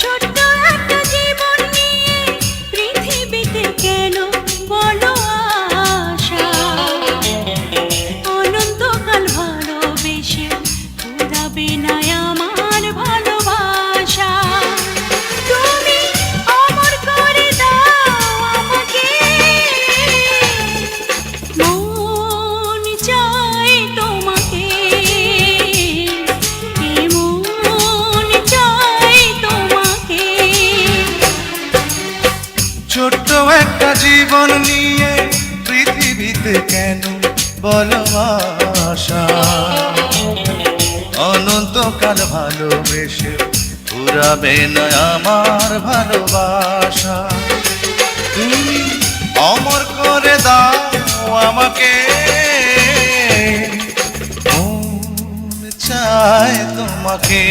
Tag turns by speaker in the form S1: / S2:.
S1: ছোট্ট একটা জীবন নিয়ে পৃথিবীতে কেন বলো আশা, অনন্তকাল ভালোবেসে ফুরাবে না আমার ভালোবাসা। তুমি অমর করে দাও আমাকে, মন চায় তোমাকে, মন চায় তোমাকে।
S2: ছোট্ট একটা জীবন নিয়ে পৃথিবীতে কেন বলো আশা, অনন্তকাল ভালোবেসে ফুরাবে না আমার ভালোবাসা। তুমি অমর করে দাও আমাকে, মন চায় তোমাকে।